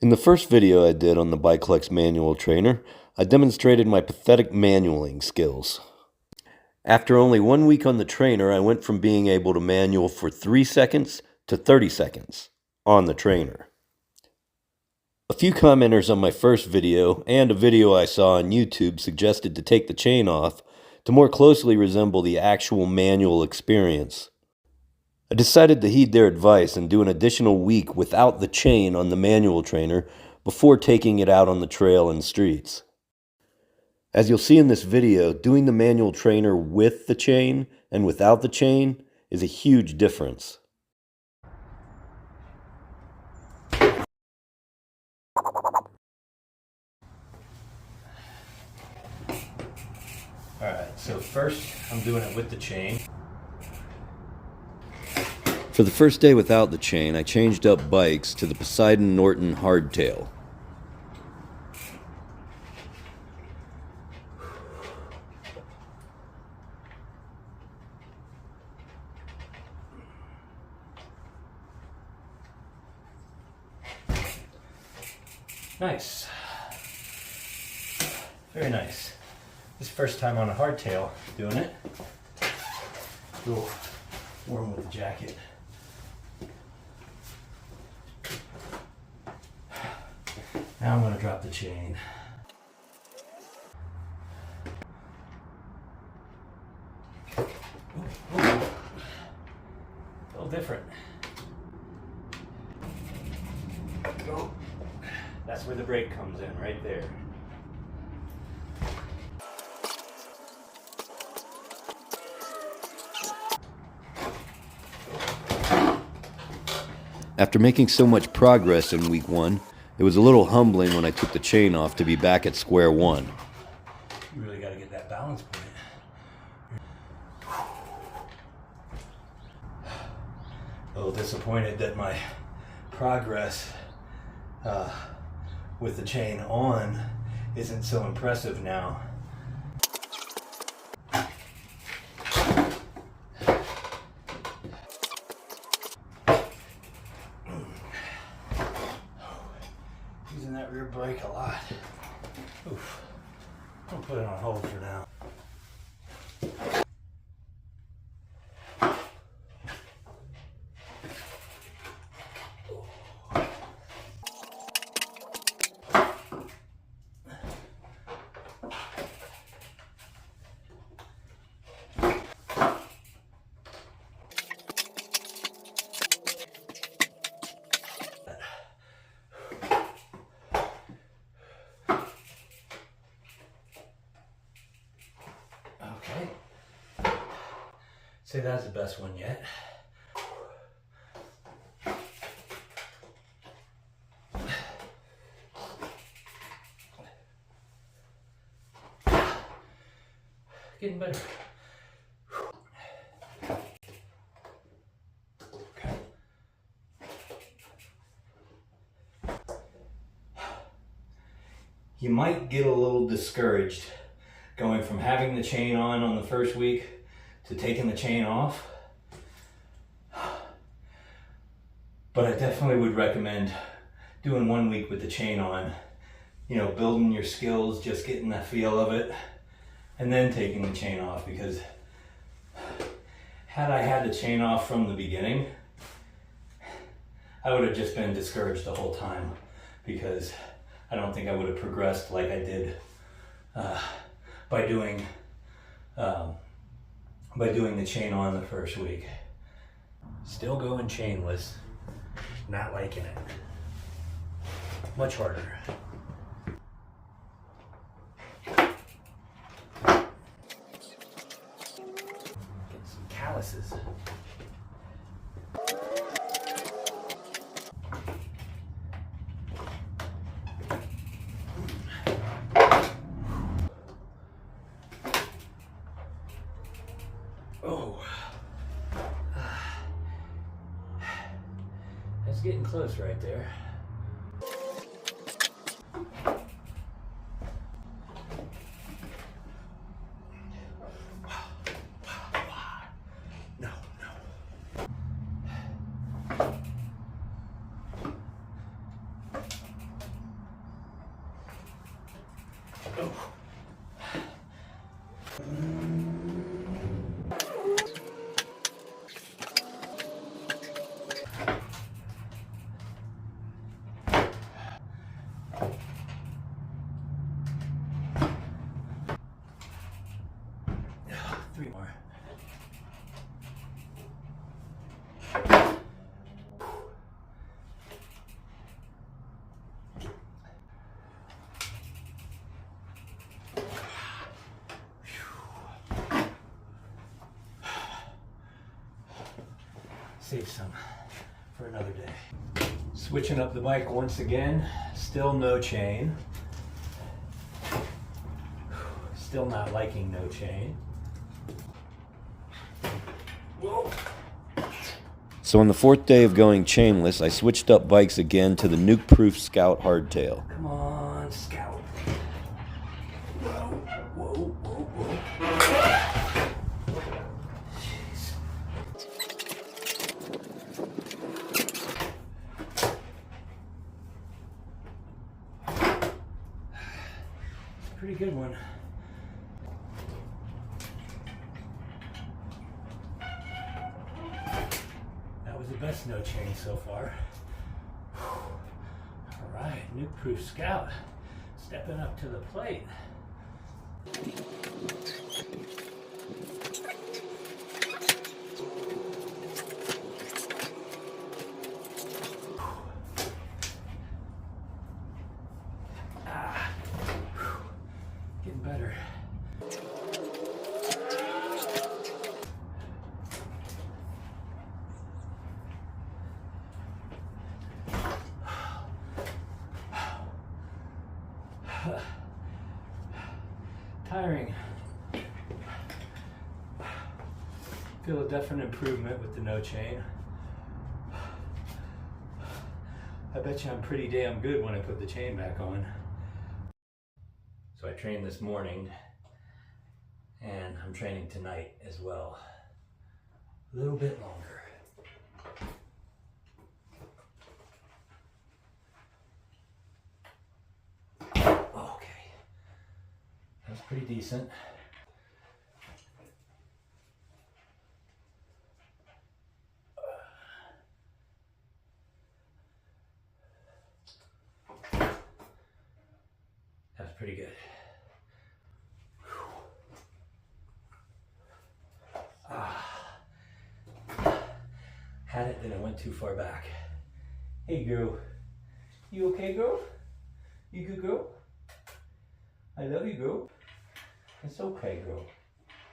In the first video I did on the BYCLEX Manual Trainer, I demonstrated my pathetic manualing skills. After only 1 week on the trainer, I went from being able to manual for 3 seconds to 30 seconds on the trainer. A few commenters on my first video and a video I saw on YouTube suggested to take the chain off to more closely resemble the actual manual experience. I decided to heed their advice and do an additional week without the chain on the manual trainer before taking it out on the trail and streets. As you'll see in this video, doing the manual trainer with the chain and without the chain is a huge difference. Alright, so first I'm doing it with the chain. For the first day without the chain, I changed up bikes to the Poseidon Norton Hardtail. Nice. Very nice. This is first time on a hardtail doing it. A little warm with the jacket. Now I'm going to drop the chain. Ooh, ooh. A little different. Go. That's where the brake comes in, right there. After making so much progress in week 1, it was a little humbling when I took the chain off to be back at square one. You really got to get that balance point. A little disappointed that my progress with the chain on isn't so impressive now. Using that rear brake a lot. Oof. I'll put it on hold for now. Okay. Say that's the best one yet. Getting better. Okay. You might get a little discouraged going from having the chain on the first week to taking the chain off. But I definitely would recommend doing 1 week with the chain on, you know, building your skills, just getting the feel of it, and then taking the chain off, because had I had the chain off from the beginning, I would have just been discouraged the whole time, because I don't think I would have progressed like I did by doing the chain on the first week. Still going chainless, not liking it. Much harder. Get some calluses. Oh, that's getting close right there. No, no. Three more. Save some for another day. Switching up the bike once again, still no chain. Still not liking no chain. Whoa. So on the fourth day of going chainless, I switched up bikes again to the nuke-proof Scout hardtail. Come on, Scout. Whoa, whoa, whoa, whoa. Jeez. Pretty good one. That was the best no chain so far. All right, nuke-proof Scout stepping up to the plate. Getting better. Tiring. Feel a definite improvement with the no chain. I bet you I'm pretty damn good when I put the chain back on. So I trained this morning and I'm training tonight as well. A little bit longer. Okay. That's pretty decent. That's pretty good. Had it, then it went too far back. Hey girl, you okay girl? You good girl? I love you girl. It's okay girl.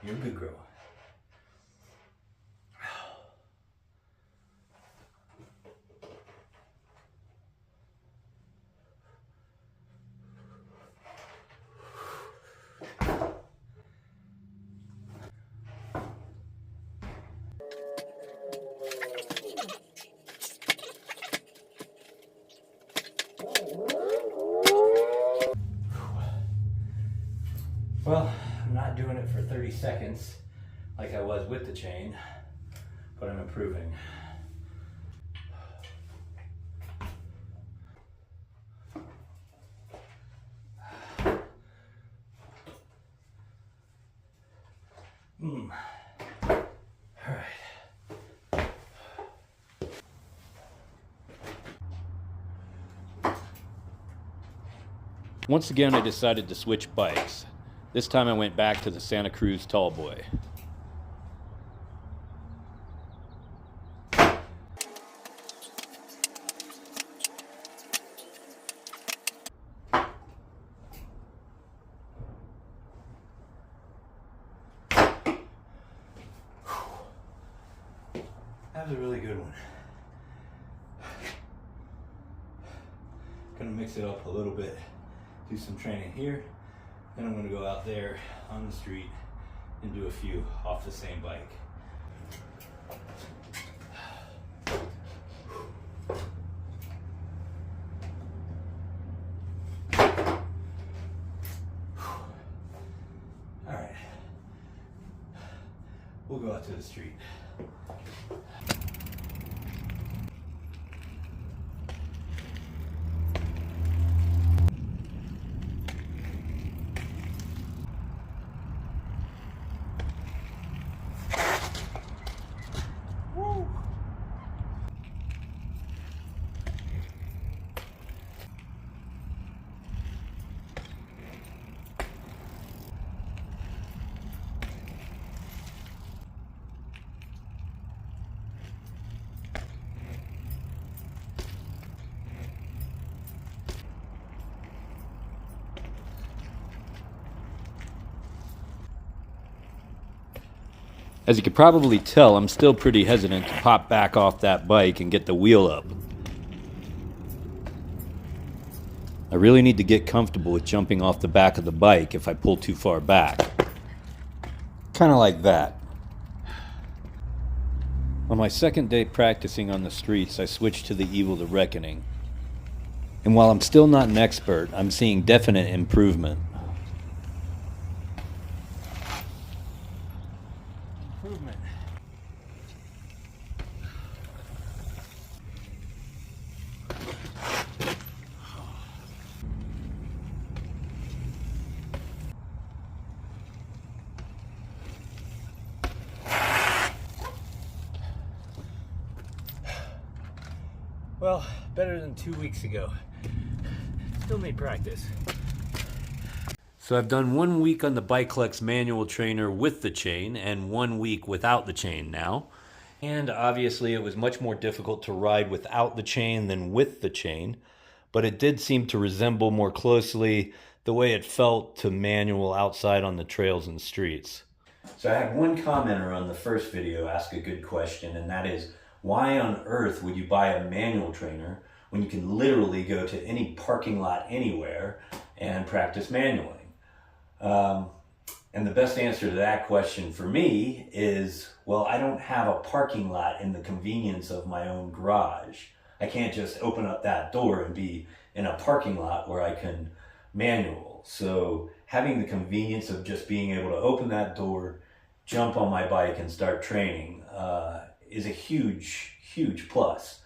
You're a good girl. Well, I'm not doing it for 30 seconds like I was with the chain, but I'm improving. All right. Once again, I decided to switch bikes. This time I went back to the Santa Cruz Tallboy. That was a really good one. Gonna mix it up a little bit, do some training here, then I'm gonna go out there on the street and do a few off the same bike. All right, we'll go out to the street. As you could probably tell, I'm still pretty hesitant to pop back off that bike and get the wheel up. I really need to get comfortable with jumping off the back of the bike if I pull too far back. Kind of like that. On my second day practicing on the streets, I switched to the Evil the Reckoning. And while I'm still not an expert, I'm seeing definite improvement. Well, better than 2 weeks ago. Still need practice. So I've done 1 week on the BYCLEX Manual Trainer with the chain and 1 week without the chain now. And obviously it was much more difficult to ride without the chain than with the chain, but it did seem to resemble more closely the way it felt to manual outside on the trails and streets. So I had one commenter on the first video ask a good question, and that is, why on earth would you buy a manual trainer when you can literally go to any parking lot anywhere and practice manualing? And the best answer to that question for me is, well, I don't have a parking lot in the convenience of my own garage. I can't just open up that door and be in a parking lot where I can manual. So having the convenience of just being able to open that door, jump on my bike and start training is a huge, huge plus.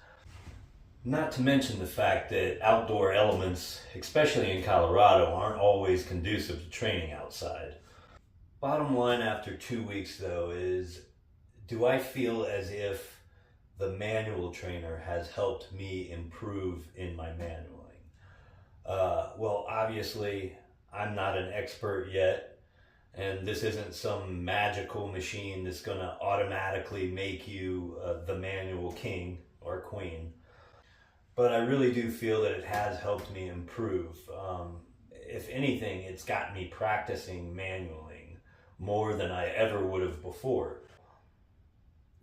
Not to mention the fact that outdoor elements, especially in Colorado, aren't always conducive to training outside. Bottom line after 2 weeks though is, do I feel as if the manual trainer has helped me improve in my manualing? Well, obviously I'm not an expert yet, and this isn't some magical machine that's going to automatically make you the manual king or queen. But I really do feel that it has helped me improve. If anything, it's got me practicing manualing more than I ever would have before.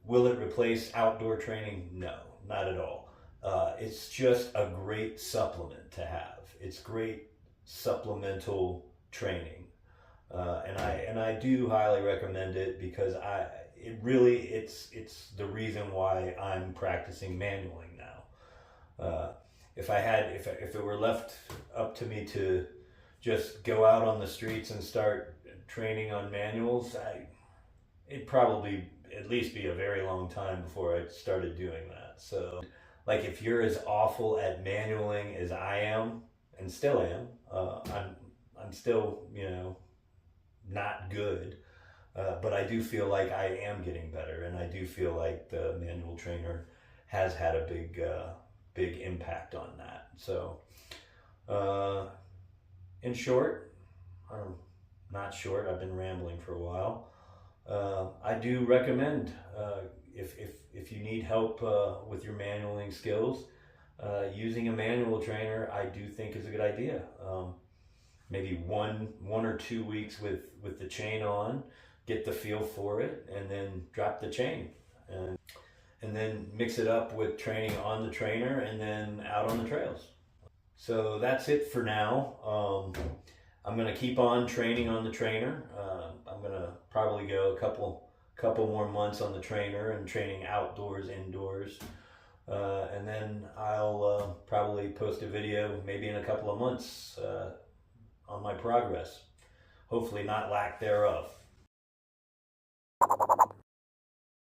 Will it replace outdoor training? No, not at all. It's just a great supplement to have. It's great supplemental training. And I do highly recommend it because it's the reason why I'm practicing manualing now. If it were left up to me to just go out on the streets and start training on manuals, it'd probably at least be a very long time before I started doing that. So, like, if you're as awful at manualing as I am, and still am, I'm still, not good. But I do feel like I am getting better, and I do feel like the manual trainer has had a big impact on that. So, in short, or not short, I've been rambling for a while. I do recommend, if you need help with your manualing skills, using a manual trainer, I do think is a good idea. Maybe one or 2 weeks with the chain on, get the feel for it, and then drop the chain. And then mix it up with training on the trainer and then out on the trails. So that's it for now. I'm going to keep on training on the trainer. I'm going to probably go a couple more months on the trainer and training outdoors, indoors. And then I'll probably post a video maybe in a couple of months on my progress. Hopefully not lack thereof.